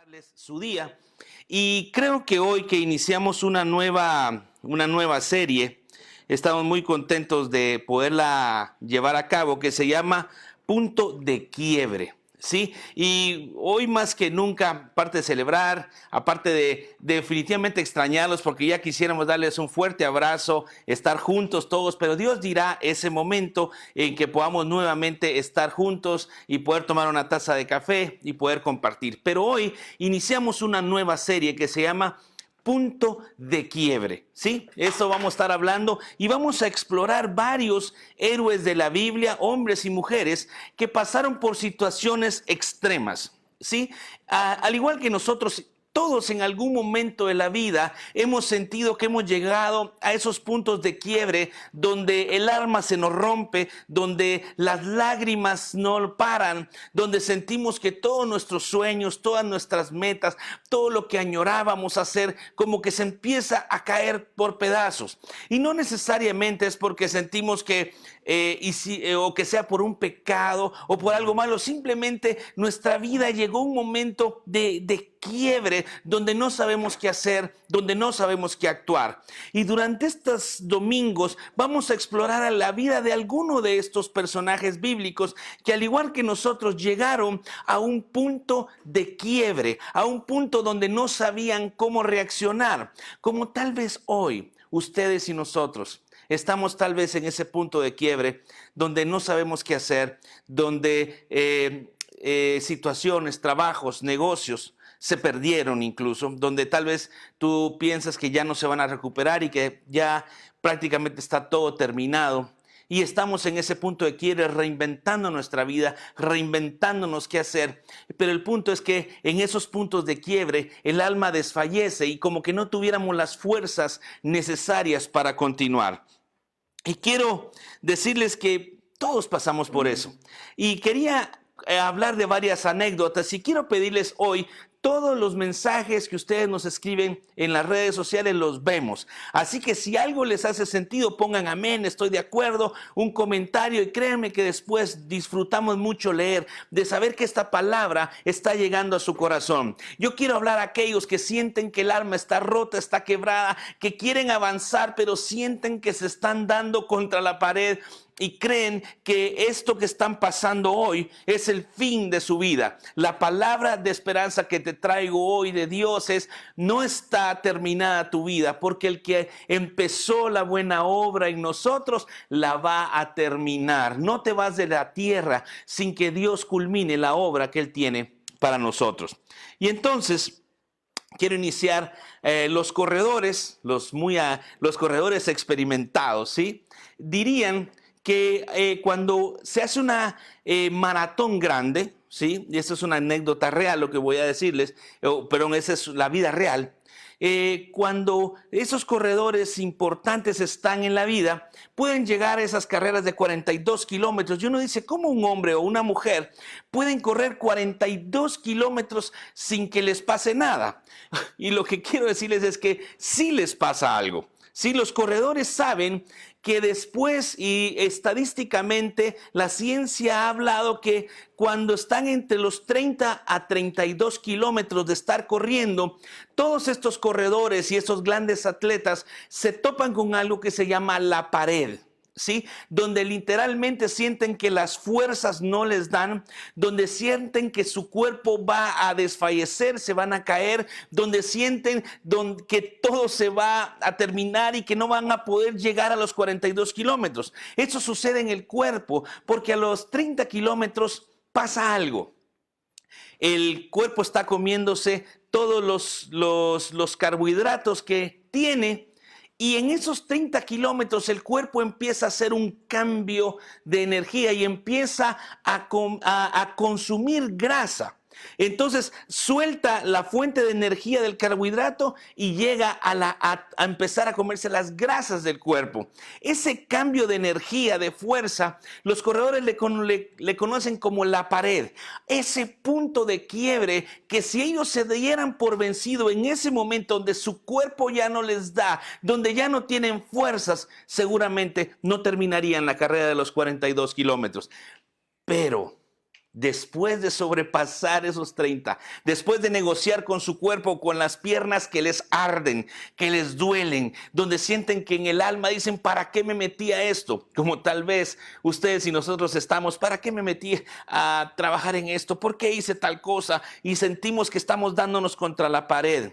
darles su día. Y creo que hoy que iniciamos una nueva serie, estamos muy contentos de poderla llevar a cabo, que se llama Punto de Quiebre. ¿Sí? Y hoy más que nunca, aparte de celebrar, aparte de definitivamente extrañarlos, porque ya quisiéramos darles un fuerte abrazo, estar juntos todos, pero Dios dirá ese momento en que podamos nuevamente estar juntos y poder tomar una taza de café y poder compartir. Pero hoy iniciamos una nueva serie que se llama Punto de Quiebre, ¿sí? Eso vamos a estar hablando y vamos a explorar varios héroes de la Biblia, hombres y mujeres que pasaron por situaciones extremas, ¿sí? Al igual que nosotros, todos en algún momento de la vida hemos sentido que hemos llegado a esos puntos de quiebre donde el alma se nos rompe, donde las lágrimas no paran, donde sentimos que todos nuestros sueños, todas nuestras metas, todo lo que añorábamos hacer, como que se empieza a caer por pedazos. Y no necesariamente es porque sentimos que o que sea por un pecado o por algo malo, simplemente nuestra vida llegó a un momento de quiebre donde no sabemos qué hacer, donde no sabemos qué actuar. Y durante estos domingos vamos a explorar la vida de alguno de estos personajes bíblicos que, al igual que nosotros, llegaron a un punto de quiebre, a un punto donde no sabían cómo reaccionar, como tal vez hoy ustedes y nosotros. Estamos tal vez en ese punto de quiebre donde no sabemos qué hacer, donde situaciones, trabajos, negocios se perdieron incluso, donde tal vez tú piensas que ya no se van a recuperar y que ya prácticamente está todo terminado. Y estamos en ese punto de quiebre, reinventando nuestra vida, reinventándonos qué hacer. Pero el punto es que en esos puntos de quiebre el alma desfallece y como que no tuviéramos las fuerzas necesarias para continuar. Y quiero decirles que todos pasamos por eso. Y quería hablar de varias anécdotas y quiero pedirles hoy: todos los mensajes que ustedes nos escriben en las redes sociales los vemos. Así que si algo les hace sentido, pongan amén, estoy de acuerdo, un comentario, y créanme que después disfrutamos mucho leer, de saber que esta palabra está llegando a su corazón. Yo quiero hablar a aquellos que sienten que el alma está rota, está quebrada, que quieren avanzar, pero sienten que se están dando contra la pared y creen que esto que están pasando hoy es el fin de su vida. La palabra de esperanza que te traigo hoy de Dios es: no está terminada tu vida, porque el que empezó la buena obra en nosotros la va a terminar. No te vas de la tierra sin que Dios culmine la obra que Él tiene para nosotros. Y entonces quiero iniciar los corredores, los corredores experimentados, ¿sí? Dirían que cuando se hace una maratón grande, ¿sí? Y esto es una anécdota real lo que voy a decirles, pero esa es la vida real. Cuando esos corredores importantes están en la vida, pueden llegar a esas carreras de 42 kilómetros. Y uno dice: ¿cómo un hombre o una mujer pueden correr 42 kilómetros sin que les pase nada? Y lo que quiero decirles es que sí les pasa algo. Sí, los corredores saben que después, y estadísticamente la ciencia ha hablado que cuando están entre los 30 a 32 kilómetros de estar corriendo, todos estos corredores y estos grandes atletas se topan con algo que se llama la pared. ¿Sí? Donde literalmente sienten que las fuerzas no les dan, donde sienten que su cuerpo va a desfallecer, se van a caer, donde sienten que todo se va a terminar y que no van a poder llegar a los 42 kilómetros. Eso sucede en el cuerpo porque a los 30 kilómetros pasa algo. El cuerpo está comiéndose todos los carbohidratos que tiene. Y en esos 30 kilómetros el cuerpo empieza a hacer un cambio de energía y empieza a consumir grasa. Entonces suelta la fuente de energía del carbohidrato y llega a empezar a comerse las grasas del cuerpo. Ese cambio de energía, de fuerza, los corredores le conocen como la pared. Ese punto de quiebre que, si ellos se dieran por vencido en ese momento donde su cuerpo ya no les da, donde ya no tienen fuerzas, seguramente no terminarían la carrera de los 42 kilómetros. Pero después de sobrepasar esos 30, después de negociar con su cuerpo, con las piernas que les arden, que les duelen, donde sienten que en el alma dicen, ¿para qué me metí a esto? Como tal vez ustedes y nosotros estamos, ¿para qué me metí a trabajar en esto? ¿Por qué hice tal cosa? Y sentimos que estamos dándonos contra la pared.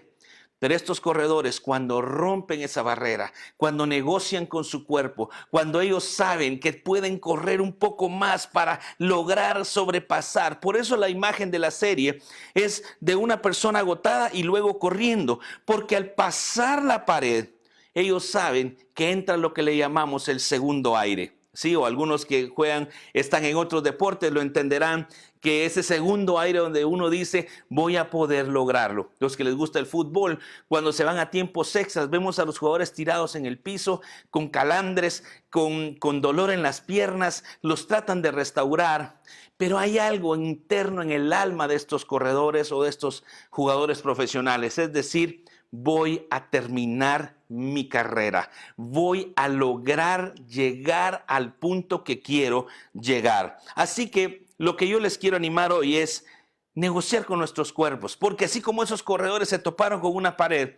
Pero estos corredores, cuando rompen esa barrera, cuando negocian con su cuerpo, cuando ellos saben que pueden correr un poco más para lograr sobrepasar. Por eso la imagen de la serie es de una persona agotada y luego corriendo. Porque al pasar la pared, ellos saben que entra lo que le llamamos el segundo aire. Sí, o algunos que juegan, están en otros deportes, lo entenderán, que ese segundo aire donde uno dice, voy a poder lograrlo. Los que les gusta el fútbol, cuando se van a tiempos extras, vemos a los jugadores tirados en el piso, con calambres, con dolor en las piernas, los tratan de restaurar. Pero hay algo interno en el alma de estos corredores o de estos jugadores profesionales, es decir, voy a terminar mi carrera, voy a lograr llegar al punto que quiero llegar. Así que lo que yo les quiero animar hoy es negociar con nuestros cuerpos, porque así como esos corredores se toparon con una pared,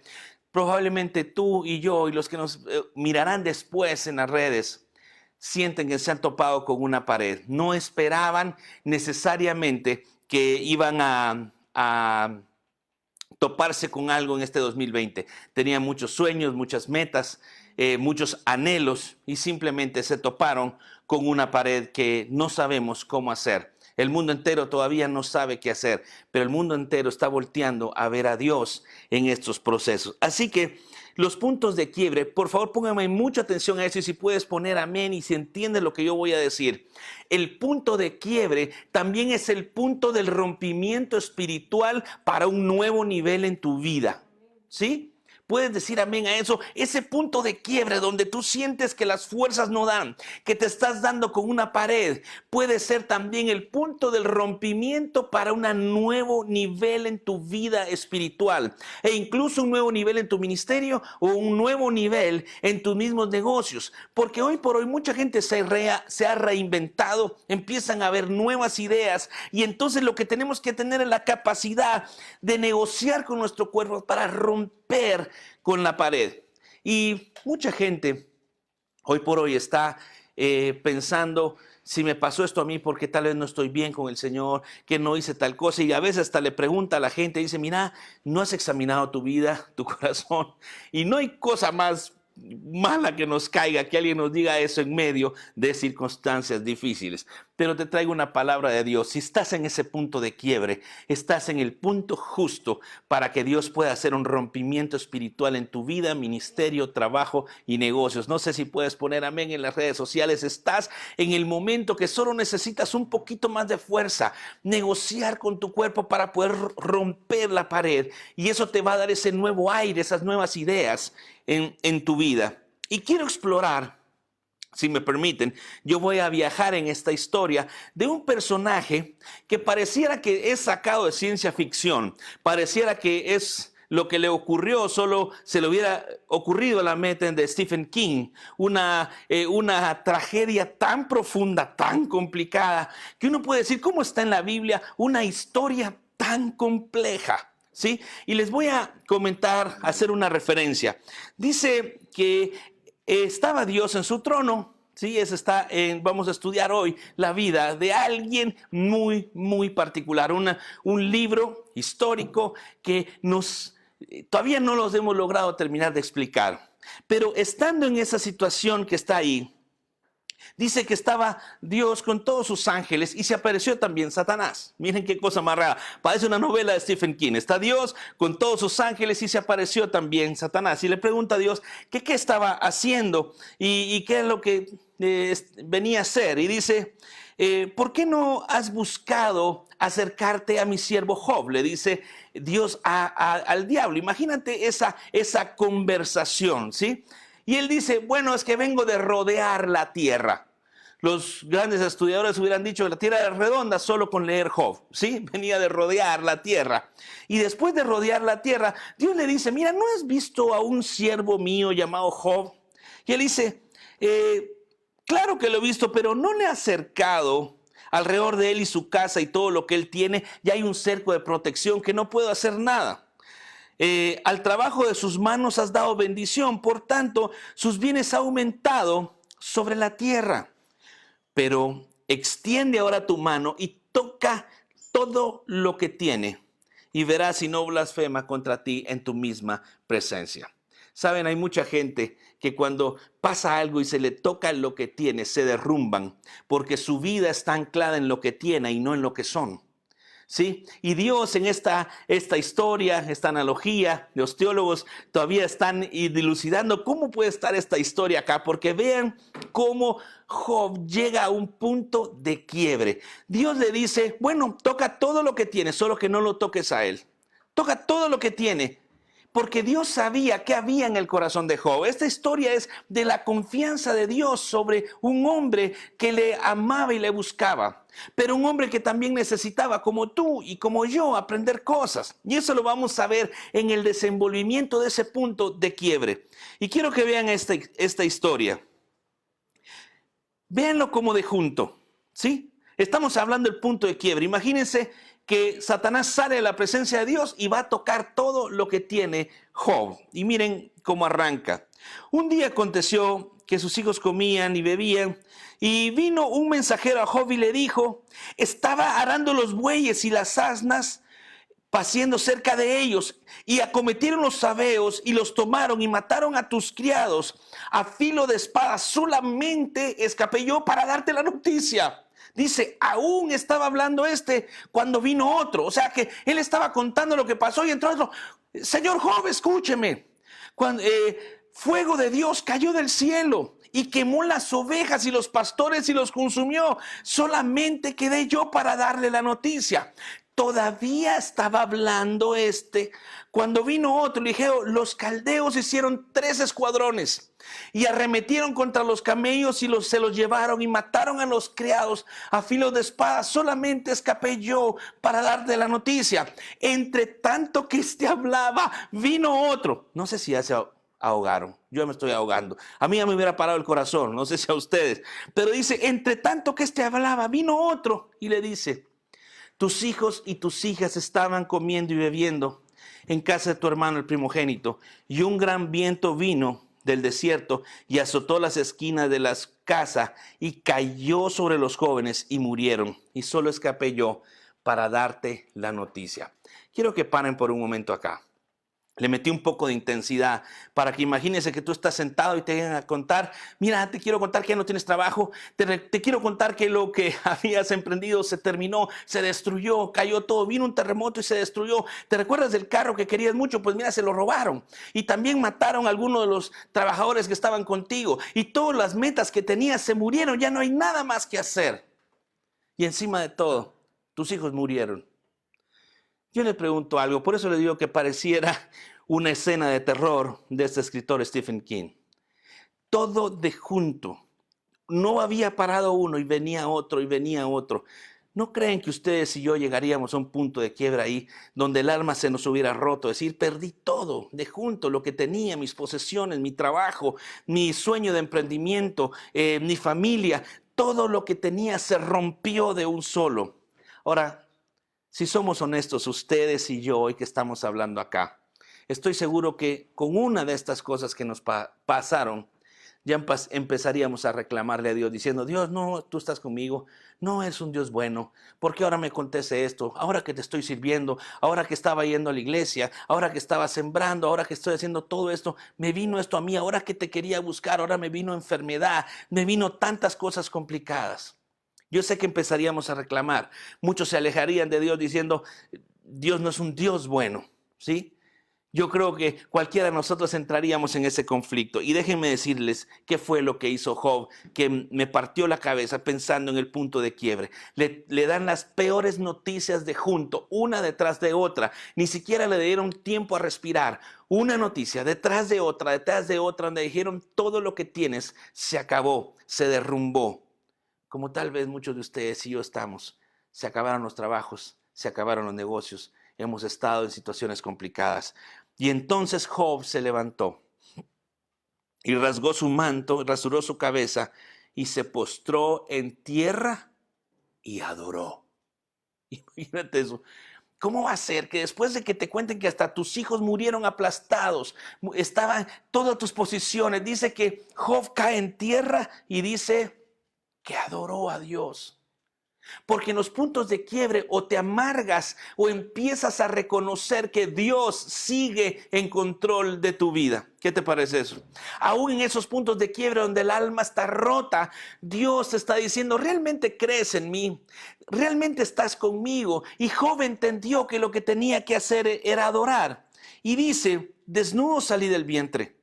probablemente tú y yo y los que nos mirarán después en las redes, sienten que se han topado con una pared. No esperaban necesariamente que iban a toparse con algo en este 2020. Tenían muchos sueños, muchas metas, muchos anhelos y simplemente se toparon con una pared que no sabemos cómo hacer. El mundo entero todavía no sabe qué hacer, pero el mundo entero está volteando a ver a Dios en estos procesos. Así que los puntos de quiebre, por favor póngame mucha atención a eso y si puedes poner amén y si entiendes lo que yo voy a decir. El punto de quiebre también es el punto del rompimiento espiritual para un nuevo nivel en tu vida. ¿Sí? Puedes decir amén a eso. Ese punto de quiebre donde tú sientes que las fuerzas no dan, que te estás dando con una pared, puede ser también el punto del rompimiento para un nuevo nivel en tu vida espiritual e incluso un nuevo nivel en tu ministerio o un nuevo nivel en tus mismos negocios. Porque hoy por hoy mucha gente se ha reinventado, empiezan a haber nuevas ideas y entonces lo que tenemos que tener es la capacidad de negociar con nuestro cuerpo para romper con la pared. Y mucha gente hoy por hoy está pensando, si me pasó esto a mí porque tal vez no estoy bien con el Señor, que no hice tal cosa, y a veces hasta le pregunta a la gente, dice, mira, no has examinado tu vida, tu corazón, y no hay cosa más mala que nos caiga, que alguien nos diga eso en medio de circunstancias difíciles. Pero te traigo una palabra de Dios. Si estás en ese punto de quiebre, estás en el punto justo para que Dios pueda hacer un rompimiento espiritual en tu vida, ministerio, trabajo y negocios. No sé si puedes poner amén en las redes sociales. Estás en el momento que solo necesitas un poquito más de fuerza, negociar con tu cuerpo para poder romper la pared, y eso te va a dar ese nuevo aire, esas nuevas ideas en tu vida. Y quiero explorar, si me permiten, yo voy a viajar en esta historia de un personaje que pareciera que es sacado de ciencia ficción, pareciera que es lo que le ocurrió, solo se le hubiera ocurrido a la mente de Stephen King, una tragedia tan profunda, tan complicada, que uno puede decir, ¿cómo está en la Biblia una historia tan compleja? ¿Sí? Y les voy a comentar, hacer una referencia. Dice que estaba Dios en su trono. Sí, vamos a estudiar hoy la vida de alguien muy, muy particular. Un libro histórico que todavía no los hemos logrado terminar de explicar. Pero estando en esa situación que está ahí, dice que estaba Dios con todos sus ángeles y se apareció también Satanás. Miren qué cosa más rara. Parece una novela de Stephen King. Está Dios con todos sus ángeles y se apareció también Satanás. Y le pregunta a Dios qué estaba haciendo y qué es lo que venía a hacer. Y dice, ¿por qué no has buscado acercarte a mi siervo Job? Le dice Dios al diablo. Imagínate esa conversación, ¿sí? Y él dice, bueno, es que vengo de rodear la tierra. Los grandes estudiadores hubieran dicho que la tierra era redonda solo con leer Job, ¿sí? Venía de rodear la tierra. Y después de rodear la tierra, Dios le dice, mira, ¿no has visto a un siervo mío llamado Job? Y él dice, claro que lo he visto, pero no le he acercado Alrededor de él y su casa y todo lo que él tiene, ya hay un cerco de protección que no puedo hacer nada. Al trabajo de sus manos has dado bendición, por tanto, sus bienes han aumentado sobre la tierra. Pero extiende ahora tu mano y toca todo lo que tiene y verás si no blasfema contra ti en tu misma presencia. Saben, hay mucha gente que cuando pasa algo y se le toca lo que tiene, se derrumban porque su vida está anclada en lo que tiene y no en lo que son. ¿Sí? Y Dios en esta historia, esta analogía, los teólogos todavía están dilucidando cómo puede estar esta historia acá, porque vean cómo Job llega a un punto de quiebre. Dios le dice, bueno, toca todo lo que tiene, solo que no lo toques a él. Toca todo lo que tiene, porque Dios sabía qué había en el corazón de Job. Esta historia es de la confianza de Dios sobre un hombre que le amaba y le buscaba, pero un hombre que también necesitaba, como tú y como yo, aprender cosas. Y eso lo vamos a ver en el desenvolvimiento de ese punto de quiebre. Y quiero que vean esta historia. Véanlo como de junto, ¿sí? Estamos hablando del punto de quiebre. Imagínense que Satanás sale de la presencia de Dios y va a tocar todo lo que tiene Job. Y miren cómo arranca. Un día aconteció que sus hijos comían y bebían, y vino un mensajero a Job y le dijo, estaba arando los bueyes y las asnas, paciendo cerca de ellos, y acometieron los sabeos y los tomaron y mataron a tus criados a filo de espada. Solamente escapé yo para darte la noticia. Dice, aún estaba hablando cuando vino otro. O sea que él estaba contando lo que pasó y entró otro. Señor Job, escúcheme. Fuego de Dios cayó del cielo y quemó las ovejas y los pastores y los consumió. Solamente quedé yo para darle la noticia. Todavía estaba hablando cuando vino otro. Le dijeron, los caldeos hicieron 3 escuadrones y arremetieron contra los camellos y se los llevaron y mataron a los criados a filo de espada. Solamente escapé yo para darte la noticia. Entre tanto que hablaba, vino otro. No sé si ya se ahogaron. Yo me estoy ahogando. A mí ya me hubiera parado el corazón. No sé si a ustedes. Pero dice, entre tanto que hablaba, vino otro y le dice, tus hijos y tus hijas estaban comiendo y bebiendo en casa de tu hermano el primogénito, y un gran viento vino del desierto y azotó las esquinas de las casas y cayó sobre los jóvenes y murieron. Y solo escapé yo para darte la noticia. Quiero que paren por un momento acá. Le metí un poco de intensidad para que imagínense que tú estás sentado y te vengan a contar, mira, te quiero contar que ya no tienes trabajo, te quiero contar que lo que habías emprendido se terminó, se destruyó, cayó todo, vino un terremoto y se destruyó. ¿Te recuerdas del carro que querías mucho? Pues mira, se lo robaron. Y también mataron a algunos de los trabajadores que estaban contigo. Y todas las metas que tenías se murieron, ya no hay nada más que hacer. Y encima de todo, tus hijos murieron. Yo le pregunto algo, por eso le digo que pareciera una escena de terror de este escritor Stephen King. Todo de junto. No había parado uno y venía otro y venía otro. ¿No creen que ustedes y yo llegaríamos a un punto de quiebra ahí donde el alma se nos hubiera roto? Es decir, perdí todo de junto, lo que tenía, mis posesiones, mi trabajo, mi sueño de emprendimiento, mi familia. Todo lo que tenía se rompió de un solo. Ahora, si somos honestos, ustedes y yo hoy que estamos hablando acá, estoy seguro que con una de estas cosas que nos pasaron, ya empezaríamos a reclamarle a Dios diciendo, Dios, no, tú estás conmigo, no es un Dios bueno, ¿por qué ahora me acontece esto? Ahora que te estoy sirviendo, ahora que estaba yendo a la iglesia, ahora que estaba sembrando, ahora que estoy haciendo todo esto, me vino esto a mí, ahora que te quería buscar, ahora me vino enfermedad, me vino tantas cosas complicadas. Yo sé que empezaríamos a reclamar. Muchos se alejarían de Dios diciendo, Dios no es un Dios bueno, ¿sí? Yo creo que cualquiera de nosotros entraríamos en ese conflicto. Y déjenme decirles qué fue lo que hizo Job, que me partió la cabeza pensando en el punto de quiebre. Le dan las peores noticias de junto, una detrás de otra. Ni siquiera le dieron tiempo a respirar. Una noticia detrás de otra, donde dijeron, todo lo que tienes se acabó, se derrumbó. Como tal vez muchos de ustedes y yo estamos. Se acabaron los trabajos, se acabaron los negocios, hemos estado en situaciones complicadas. Y entonces Job se levantó y rasgó su manto, rasuró su cabeza y se postró en tierra y adoró. Imagínate eso. ¿Cómo va a ser que después de que te cuenten que hasta tus hijos murieron aplastados, estaban todas tus posiciones, dice que Job cae en tierra y dice que adoró a Dios? Porque en los puntos de quiebre o te amargas o empiezas a reconocer que Dios sigue en control de tu vida. ¿Qué te parece eso? Aún en esos puntos de quiebre donde el alma está rota, Dios te está diciendo, ¿realmente crees en mí? ¿Realmente estás conmigo? Y Job entendió que lo que tenía que hacer era adorar. Y dice, desnudo salí del vientre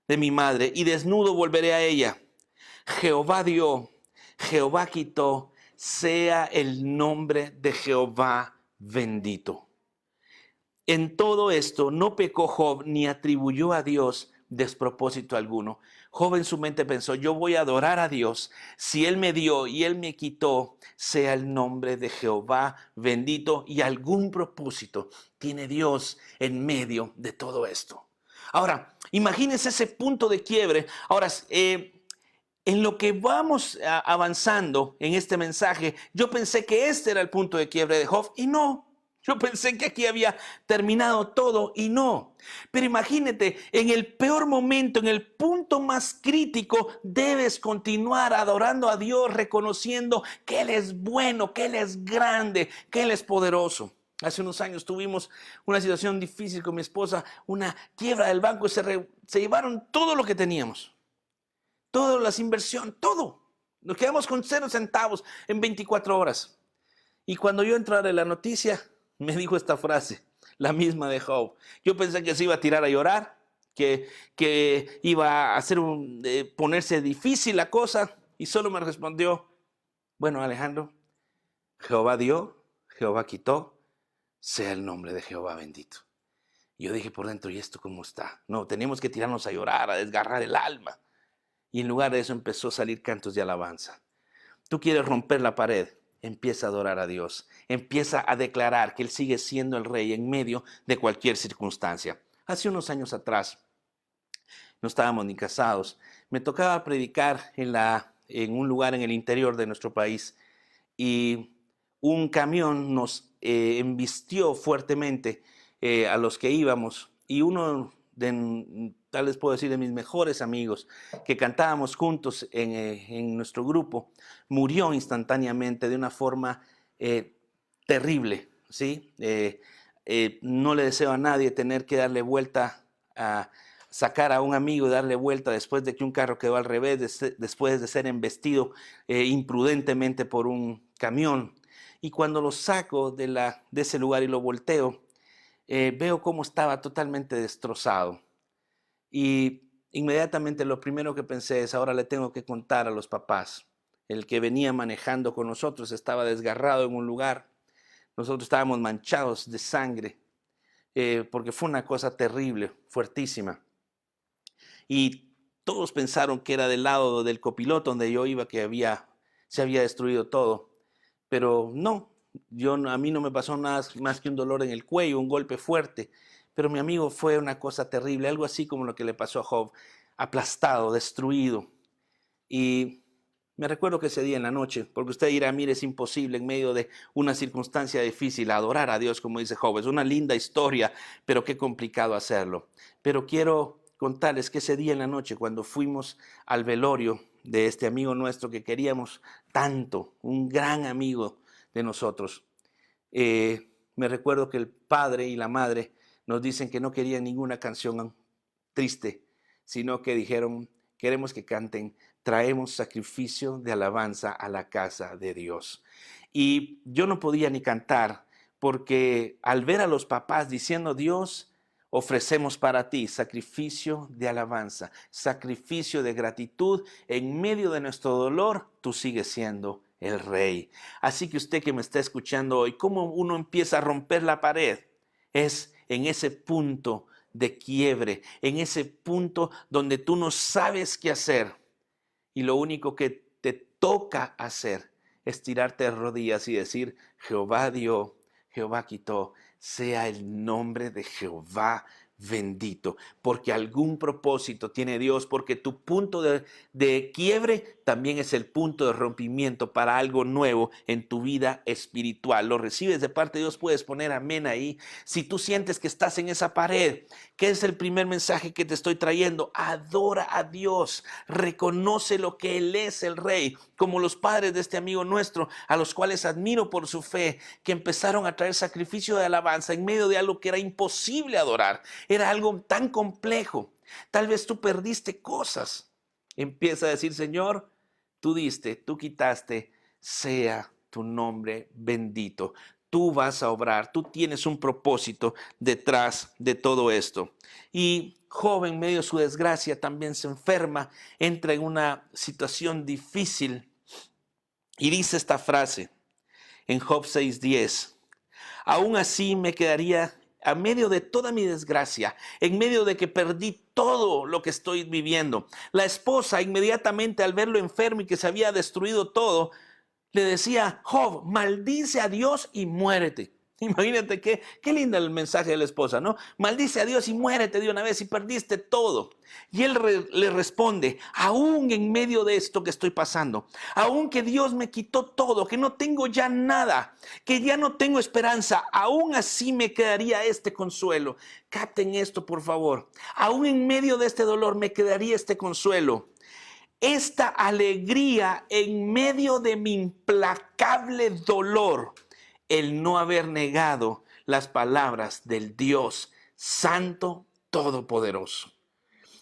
de mi madre y desnudo volveré a ella. Jehová dio, Jehová quitó, sea el nombre de Jehová bendito. En todo esto no pecó Job ni atribuyó a Dios despropósito alguno. Job en su mente pensó, yo voy a adorar a Dios. Si Él me dio y Él me quitó, sea el nombre de Jehová bendito. Y algún propósito tiene Dios en medio de todo esto. Ahora, imagínense ese punto de quiebre. Ahora, en lo que vamos avanzando en este mensaje, yo pensé que este era el punto de quiebre de Job y no. Yo pensé que aquí había terminado todo y no. Pero imagínate, en el peor momento, en el punto más crítico, debes continuar adorando a Dios, reconociendo que Él es bueno, que Él es grande, que Él es poderoso. Hace unos años tuvimos una situación difícil con mi esposa, una quiebra del banco y se llevaron todo lo que teníamos. Todas las inversiones, todo. Nos quedamos con 0 centavos en 24 horas. Y cuando yo entré a la noticia, me dijo esta frase, la misma de Job. Yo pensé que se iba a tirar a llorar, que iba a hacer ponerse difícil la cosa, y solo me respondió, bueno, Alejandro, Jehová dio, Jehová quitó, sea el nombre de Jehová bendito. Y yo dije por dentro, ¿y esto cómo está? No, tenemos que tirarnos a llorar, a desgarrar el alma. Y en lugar de eso empezó a salir cantos de alabanza. Tú quieres romper la pared, empieza a adorar a Dios. Empieza a declarar que Él sigue siendo el rey en medio de cualquier circunstancia. Hace unos años atrás, no estábamos ni casados, me tocaba predicar en un lugar en el interior de nuestro país y un camión nos embistió fuertemente a los que íbamos y uno tal vez puedo decir de mis mejores amigos que cantábamos juntos en nuestro grupo, murió instantáneamente de una forma terrible, ¿sí? No le deseo a nadie tener que darle vuelta a sacar a un amigo y darle vuelta después de que un carro quedó al revés, después de ser embestido imprudentemente por un camión. Y cuando lo saco de ese lugar y lo volteo, veo cómo estaba totalmente destrozado. Y inmediatamente lo primero que pensé es, ahora le tengo que contar a los papás. El que venía manejando con nosotros estaba desgarrado en un lugar. Nosotros estábamos manchados de sangre, porque fue una cosa terrible, fuertísima. Y todos pensaron que era del lado del copiloto donde yo iba, que se había destruido todo. Pero no, a mí no me pasó nada más que un dolor en el cuello, un golpe fuerte. Pero mi amigo fue una cosa terrible, algo así como lo que le pasó a Job, aplastado, destruido. Y me recuerdo que ese día en la noche, porque usted dirá, mire, es imposible en medio de una circunstancia difícil adorar a Dios, como dice Job. Es una linda historia, pero qué complicado hacerlo. Pero quiero contarles que ese día en la noche, cuando fuimos al velorio de este amigo nuestro que queríamos tanto, un gran amigo de nosotros, me recuerdo que el padre y la madre nos dicen que no querían ninguna canción triste, sino que dijeron, queremos que canten, traemos sacrificio de alabanza a la casa de Dios. Y yo no podía ni cantar, porque al ver a los papás diciendo, Dios, ofrecemos para ti sacrificio de alabanza, sacrificio de gratitud, en medio de nuestro dolor, tú sigues siendo el rey. Así que usted que me está escuchando hoy, ¿cómo uno empieza a romper la pared? Es en ese punto de quiebre, en ese punto donde tú no sabes qué hacer y lo único que te toca hacer es tirarte de rodillas y decir, Jehová dio, Jehová quitó, sea el nombre de Jehová bendito, porque algún propósito tiene Dios, porque tu punto de quiebre también es el punto de rompimiento para algo nuevo en tu vida espiritual. Lo recibes de parte de Dios, puedes poner amén ahí. Si tú sientes que estás en esa pared, ¿qué es el primer mensaje que te estoy trayendo? Adora a Dios, reconoce lo que Él es, el Rey, como los padres de este amigo nuestro, a los cuales admiro por su fe, que empezaron a traer sacrificio de alabanza en medio de algo que era imposible adorar. Era algo tan complejo. Tal vez tú perdiste cosas. Empieza a decir, Señor, tú diste, tú quitaste, sea tu nombre bendito. Tú vas a obrar, tú tienes un propósito detrás de todo esto. Y Job, en medio de su desgracia, también se enferma, entra en una situación difícil y dice esta frase en Job 6:10. Aún así me quedaría a medio de toda mi desgracia, en medio de que perdí todo lo que estoy viviendo. La esposa, inmediatamente al verlo enfermo y que se había destruido todo, le decía, Job, maldice a Dios y muérete. Imagínate qué linda el mensaje de la esposa, ¿no? Maldice a Dios y muérete de una vez y perdiste todo. Y él le responde, aún en medio de esto que estoy pasando, aún que Dios me quitó todo, que no tengo ya nada, que ya no tengo esperanza, aún así me quedaría este consuelo. Capten esto, por favor. Aún en medio de este dolor me quedaría este consuelo. Esta alegría en medio de mi implacable dolor, el no haber negado las palabras del Dios Santo Todopoderoso.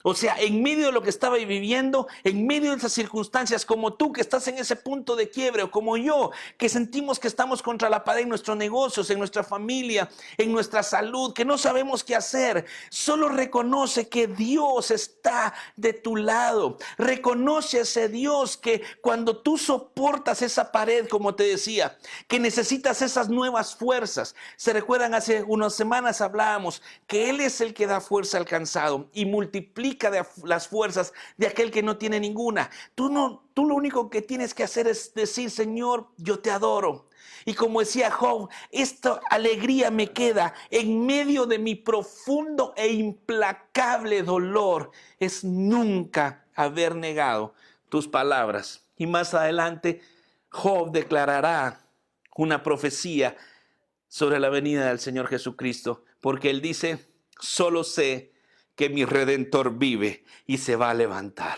O sea, en medio de lo que estaba viviendo, en medio de esas circunstancias, como tú que estás en ese punto de quiebre, o como yo, que sentimos que estamos contra la pared en nuestros negocios, en nuestra familia, en nuestra salud, que no sabemos qué hacer, solo reconoce que Dios está de tu lado. Reconoce a ese Dios que cuando tú soportas esa pared, como te decía, que necesitas esas nuevas fuerzas. Se recuerdan, hace unas semanas hablábamos que Él es el que da fuerza al cansado y multiplica de las fuerzas de aquel que no tiene ninguna. Tú lo único que tienes que hacer es decir, Señor, yo te adoro. Y como decía Job, esta alegría me queda en medio de mi profundo e implacable dolor. Es nunca haber negado tus palabras. Y más adelante, Job declarará una profecía sobre la venida del Señor Jesucristo, porque él dice, solo sé que mi Redentor vive y se va a levantar.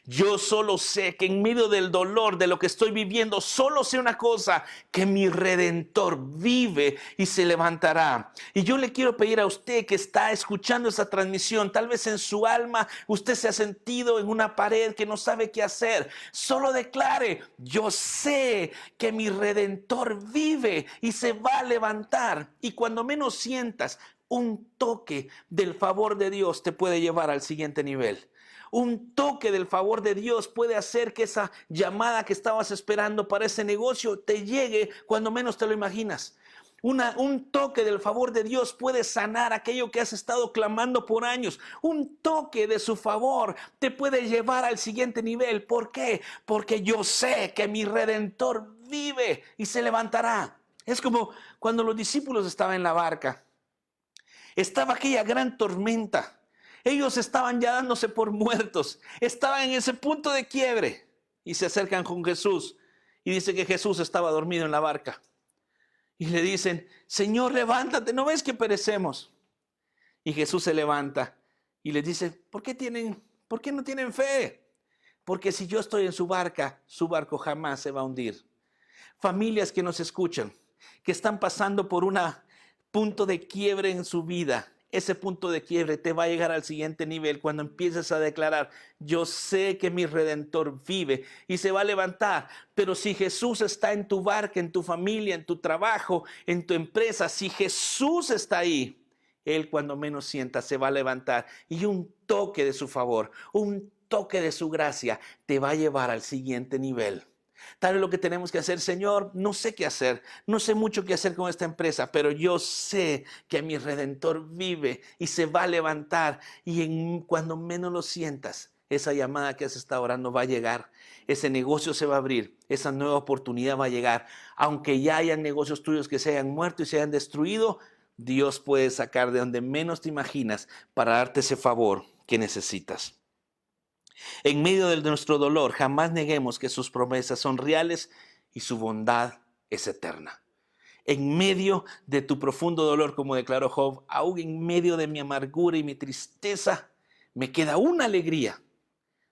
Yo solo sé que en medio del dolor de lo que estoy viviendo, solo sé una cosa, que mi Redentor vive y se levantará. Y yo le quiero pedir a usted que está escuchando esa transmisión, tal vez en su alma usted se ha sentido en una pared que no sabe qué hacer. Solo declare, yo sé que mi Redentor vive y se va a levantar. Y cuando menos sientas, un toque del favor de Dios te puede llevar al siguiente nivel. Un toque del favor de Dios puede hacer que esa llamada que estabas esperando para ese negocio te llegue cuando menos te lo imaginas. Un toque del favor de Dios puede sanar aquello que has estado clamando por años. Un toque de su favor te puede llevar al siguiente nivel. ¿Por qué? Porque yo sé que mi Redentor vive y se levantará. Es como cuando los discípulos estaban en la barca. Estaba aquella gran tormenta. Ellos estaban ya dándose por muertos. Estaban en ese punto de quiebre. Y se acercan con Jesús. Y dice que Jesús estaba dormido en la barca. Y le dicen, Señor, levántate, ¿no ves que perecemos? Y Jesús se levanta y les dice, ¿por qué no tienen fe? Porque si yo estoy en su barco jamás se va a hundir. Familias que nos escuchan, que están pasando por un punto de quiebre en su vida. Ese punto de quiebre te va a llegar al siguiente nivel cuando empieces a declarar, yo sé que mi Redentor vive y se va a levantar. Pero si Jesús está en tu barca, en tu familia, en tu trabajo, en tu empresa, si Jesús está ahí, Él cuando menos sienta se va a levantar y un toque de su favor, un toque de su gracia te va a llevar al siguiente nivel. Tal vez lo que tenemos que hacer, Señor, no sé qué hacer, no sé mucho qué hacer con esta empresa, pero yo sé que mi Redentor vive y se va a levantar y cuando menos lo sientas, esa llamada que has estado orando va a llegar, ese negocio se va a abrir, esa nueva oportunidad va a llegar, aunque ya hayan negocios tuyos que se hayan muerto y se hayan destruido, Dios puede sacar de donde menos te imaginas para darte ese favor que necesitas. En medio de nuestro dolor, jamás neguemos que sus promesas son reales y su bondad es eterna. En medio de tu profundo dolor, como declaró Job, aún en medio de mi amargura y mi tristeza, me queda una alegría: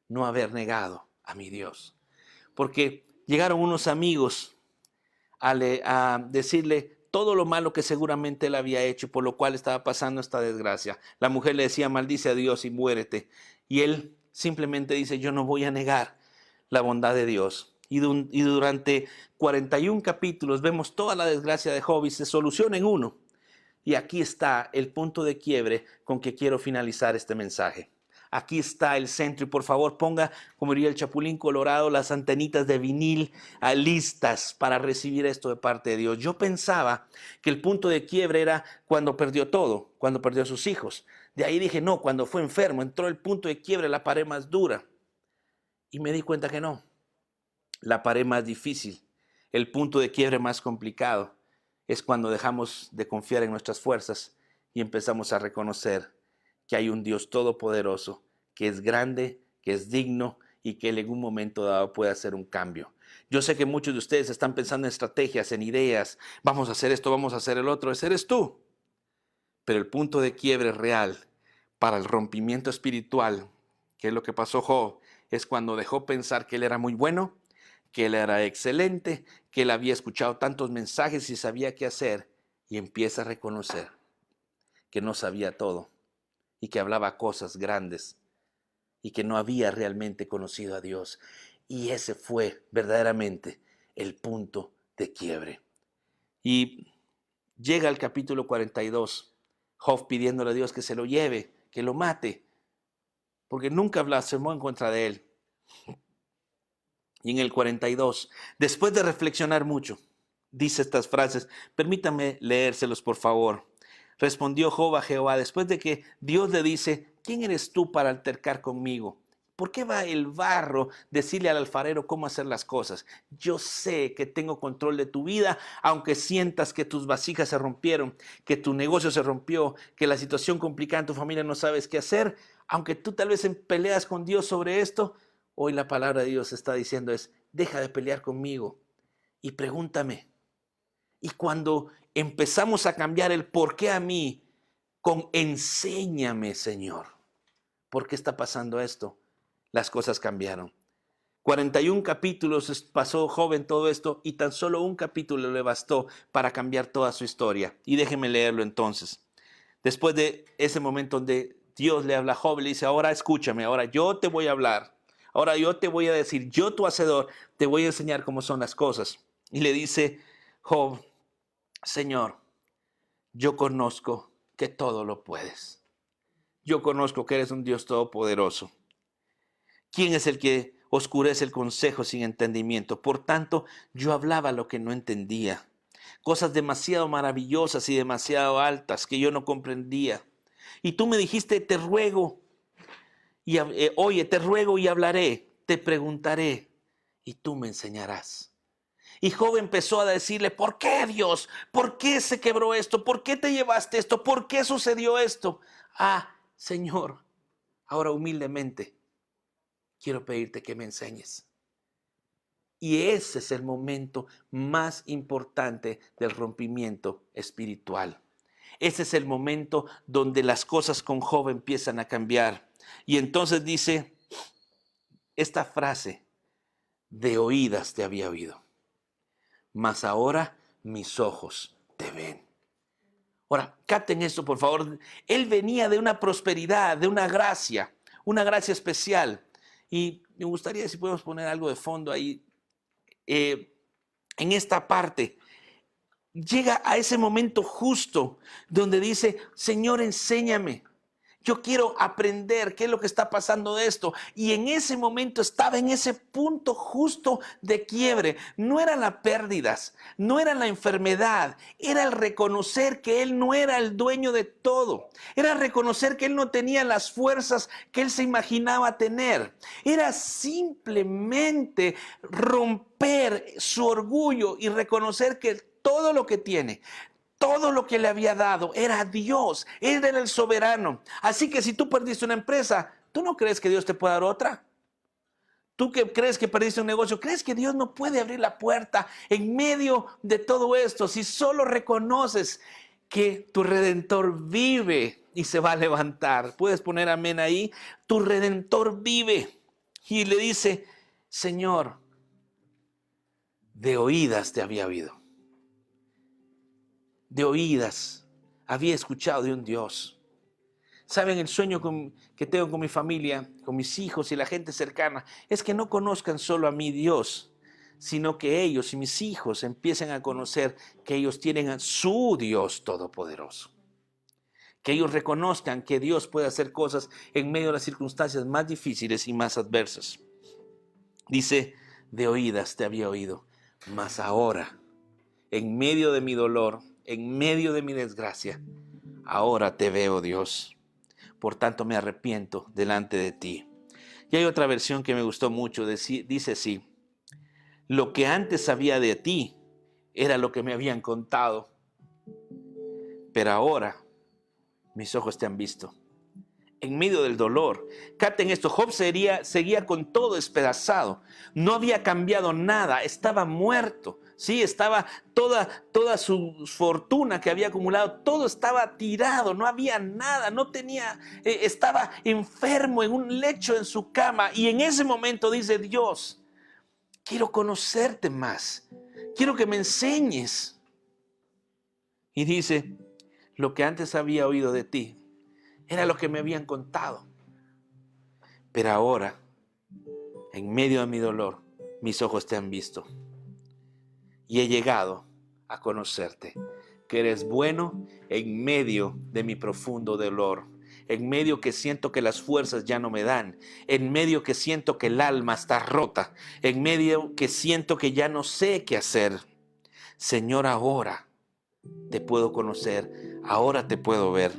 no haber negado a mi Dios. Porque llegaron unos amigos a decirle todo lo malo que seguramente él había hecho, por lo cual estaba pasando esta desgracia. La mujer le decía: maldice a Dios y muérete. Y él simplemente dice: yo no voy a negar la bondad de Dios. Y durante 41 capítulos vemos toda la desgracia de Job y se soluciona en uno. Y aquí está el punto de quiebre con que quiero finalizar este mensaje. Aquí está el centro y por favor ponga, como diría el Chapulín Colorado, las antenitas de vinil listas para recibir esto de parte de Dios. Yo pensaba que el punto de quiebre era cuando perdió todo, cuando perdió a sus hijos. De ahí dije: no, cuando fue enfermo, entró el punto de quiebre, la pared más dura. Y me di cuenta que no. La pared más difícil, el punto de quiebre más complicado, es cuando dejamos de confiar en nuestras fuerzas y empezamos a reconocer que hay un Dios todopoderoso, que es grande, que es digno y que Él en un momento dado puede hacer un cambio. Yo sé que muchos de ustedes están pensando en estrategias, en ideas: vamos a hacer esto, vamos a hacer el otro. Ese eres tú. Pero el punto de quiebre real para el rompimiento espiritual, que es lo que pasó Job, es cuando dejó pensar que él era muy bueno, que él era excelente, que él había escuchado tantos mensajes y sabía qué hacer, y empieza a reconocer que no sabía todo y que hablaba cosas grandes y que no había realmente conocido a Dios. Y ese fue verdaderamente el punto de quiebre. Y llega el capítulo 42, Job pidiéndole a Dios que se lo lleve, que lo mate, porque nunca blasfemó en contra de él. Y en el 42, después de reflexionar mucho, dice estas frases. Permítame leérselos, por favor. Respondió Job a Jehová, después de que Dios le dice: ¿quién eres tú para altercar conmigo? ¿Por qué va el barro decirle al alfarero cómo hacer las cosas? Yo sé que tengo control de tu vida, aunque sientas que tus vasijas se rompieron, que tu negocio se rompió, que la situación complicada en tu familia no sabes qué hacer. Aunque tú tal vez peleas con Dios sobre esto, hoy la palabra de Dios está diciendo es: deja de pelear conmigo y pregúntame. Y cuando empezamos a cambiar el por qué a mí con enséñame, Señor, ¿por qué está pasando esto? Las cosas cambiaron. 41 capítulos pasó Job en todo esto y tan solo un capítulo le bastó para cambiar toda su historia. Y déjeme leerlo entonces. Después de ese momento donde Dios le habla a Job, le dice: ahora escúchame, ahora yo te voy a hablar. Ahora yo te voy a decir, yo tu hacedor, te voy a enseñar cómo son las cosas. Y le dice Job: Señor, yo conozco que todo lo puedes. Yo conozco que eres un Dios todopoderoso. ¿Quién es el que oscurece el consejo sin entendimiento? Por tanto, yo hablaba lo que no entendía, cosas demasiado maravillosas y demasiado altas que yo no comprendía. Y tú me dijiste: te ruego, oye, te ruego y hablaré, te preguntaré y tú me enseñarás. Y Job empezó a decirle: ¿por qué, Dios? ¿Por qué se quebró esto? ¿Por qué te llevaste esto? ¿Por qué sucedió esto? Ah, Señor, ahora humildemente quiero pedirte que me enseñes. Y ese es el momento más importante del rompimiento espiritual. Ese es el momento donde las cosas con Job empiezan a cambiar. Y entonces dice esta frase: de oídas te había oído, mas ahora mis ojos te ven. Ahora, capten esto, por favor. Él venía de una prosperidad, de una gracia especial. Y me gustaría si podemos poner algo de fondo ahí. En esta parte, llega a ese momento justo donde dice: Señor, enséñame. Yo quiero aprender qué es lo que está pasando de esto. Y en ese momento estaba en ese punto justo de quiebre. No eran las pérdidas, no era la enfermedad, era el reconocer que él no era el dueño de todo. Era reconocer que él no tenía las fuerzas que él se imaginaba tener. Era simplemente romper su orgullo y reconocer que todo lo que tiene, Todo lo que le había dado era Dios. Él era el soberano. Así que si tú perdiste una empresa, ¿tú no crees que Dios te puede dar otra? ¿Tú que crees que perdiste un negocio? ¿Crees que Dios no puede abrir la puerta en medio de todo esto? Si solo reconoces que tu Redentor vive y se va a levantar. ¿Puedes poner amén ahí? Tu Redentor vive. Y le dice, Señor, de oídas te había oído. De oídas había escuchado de un Dios. ¿Saben? El sueño que tengo con mi familia, con mis hijos y la gente cercana, es que no conozcan solo a mi Dios, sino que ellos y mis hijos empiecen a conocer que ellos tienen a su Dios todopoderoso. Que ellos reconozcan que Dios puede hacer cosas en medio de las circunstancias más difíciles y más adversas. Dice, de oídas te había oído, mas ahora, en medio de mi dolor, en medio de mi desgracia, ahora te veo, Dios. Por tanto me arrepiento delante de ti. Y hay otra versión que me gustó mucho, dice así, lo que antes sabía de ti era lo que me habían contado, pero ahora mis ojos te han visto. En medio del dolor, capten esto, Job seguía con todo despedazado, no había cambiado nada, estaba muerto. Sí, estaba toda su fortuna que había acumulado, todo estaba tirado, no había nada, no tenía, estaba enfermo en un lecho en su cama. Y en ese momento dice, Dios, quiero conocerte más, quiero que me enseñes. Y dice, lo que antes había oído de ti era lo que me habían contado. Pero ahora, en medio de mi dolor, mis ojos te han visto. Y he llegado a conocerte, que eres bueno en medio de mi profundo dolor, en medio que siento que las fuerzas ya no me dan, en medio que siento que el alma está rota, en medio que siento que ya no sé qué hacer. Señor, ahora te puedo conocer, ahora te puedo ver.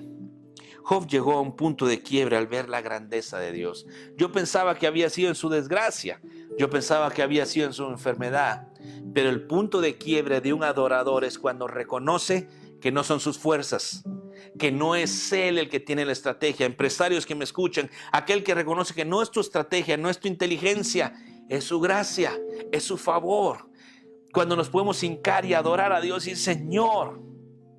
Job llegó a un punto de quiebre al ver la grandeza de Dios. Yo pensaba que había sido en su desgracia, yo pensaba que había sido en su enfermedad, pero el punto de quiebre de un adorador es cuando reconoce que no son sus fuerzas, que no es él el que tiene la estrategia. Empresarios que me escuchan, aquel que reconoce que no es tu estrategia, no es tu inteligencia, es su gracia, es su favor. Cuando nos podemos hincar y adorar a Dios y decir, Señor,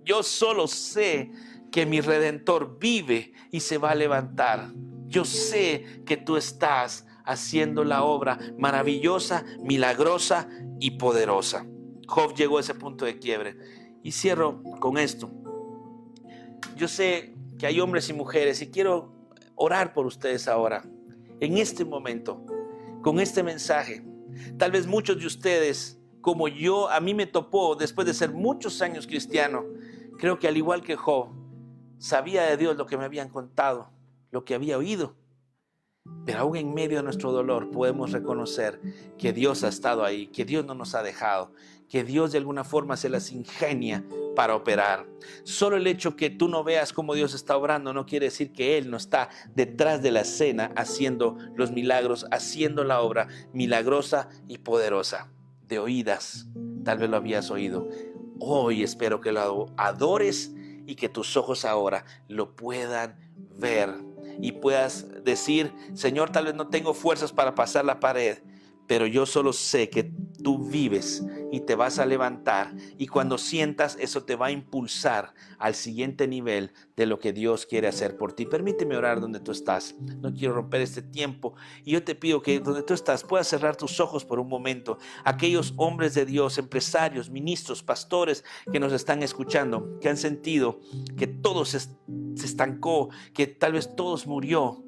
yo solo sé que mi Redentor vive y se va a levantar. Yo sé que tú estás haciendo la obra maravillosa, milagrosa y poderosa. Job llegó a ese punto de quiebre. Y cierro con esto. Yo sé que hay hombres y mujeres y quiero orar por ustedes ahora, en este momento, con este mensaje. Tal vez muchos de ustedes, como yo, a mí me topó después de ser muchos años cristiano. Creo que al igual que Job, sabía de Dios lo que me habían contado, lo que había oído. Pero aún en medio de nuestro dolor podemos reconocer que Dios ha estado ahí, que Dios no nos ha dejado, que Dios de alguna forma se las ingenia para operar. Solo el hecho que tú no veas cómo Dios está obrando no quiere decir que Él no está detrás de la escena haciendo los milagros, haciendo la obra milagrosa y poderosa. De oídas, tal vez lo habías oído. Hoy espero que lo adores y que tus ojos ahora lo puedan ver y puedas decir, Señor, tal vez no tengo fuerzas para pasar la pared, pero yo solo sé que tú vives y te vas a levantar, y cuando sientas eso te va a impulsar al siguiente nivel de lo que Dios quiere hacer por ti. Permíteme orar donde tú estás. No quiero romper este tiempo y yo te pido que donde tú estás puedas cerrar tus ojos por un momento. Aquellos hombres de Dios, empresarios, ministros, pastores que nos están escuchando, que han sentido que todo se estancó, que tal vez todo murió,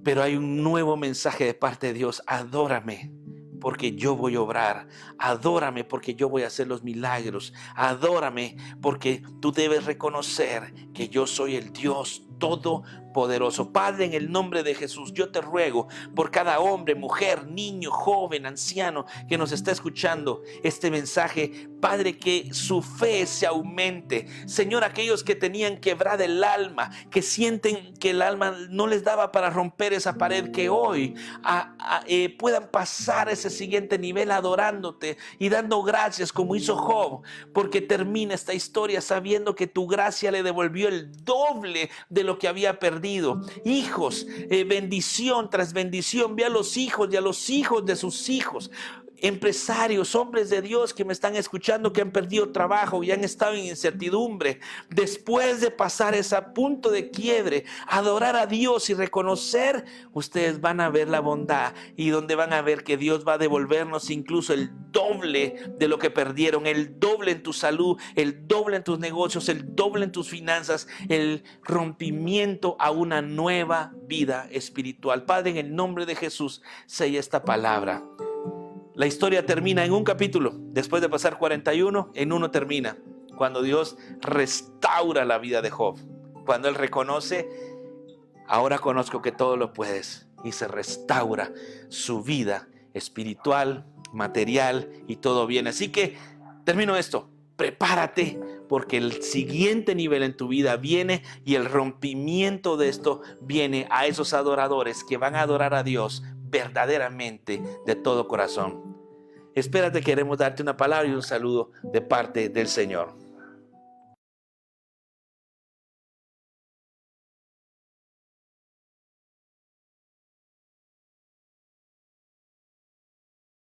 pero hay un nuevo mensaje de parte de Dios. Adórame porque yo voy a obrar. Adórame porque yo voy a hacer los milagros. Adórame porque tú debes reconocer que que yo soy el Dios Todopoderoso. Padre, en el nombre de Jesús, yo te ruego por cada hombre, mujer, niño, joven, anciano que nos está escuchando este mensaje. Padre, que su fe se aumente. Señor, aquellos que tenían quebrada el alma, que sienten que el alma no les daba para romper esa pared, que hoy puedan pasar ese siguiente nivel adorándote y dando gracias como hizo Job, porque termina esta historia sabiendo que tu gracia le devolvió el doble de lo que había perdido. Hijos, bendición tras bendición. Ve a los hijos y a los hijos de sus hijos. Empresarios, hombres de Dios que me están escuchando, que han perdido trabajo y han estado en incertidumbre, después de pasar ese punto de quiebre, adorar a Dios y reconocer, ustedes van a ver la bondad, y donde van a ver que Dios va a devolvernos incluso el doble de lo que perdieron, el doble en tu salud, el doble en tus negocios, el doble en tus finanzas, el rompimiento a una nueva vida espiritual. Padre, en el nombre de Jesús, sella esta palabra. La historia termina en un capítulo. Después de pasar 41, en uno termina. Cuando Dios restaura la vida de Job. Cuando él reconoce, ahora conozco que todo lo puedes. Y se restaura su vida espiritual, material y todo bien. Así que termino esto. Prepárate, porque el siguiente nivel en tu vida viene, y el rompimiento de esto viene a esos adoradores que van a adorar a Dios verdaderamente de todo corazón. Espérate, queremos darte una palabra y un saludo de parte del Señor.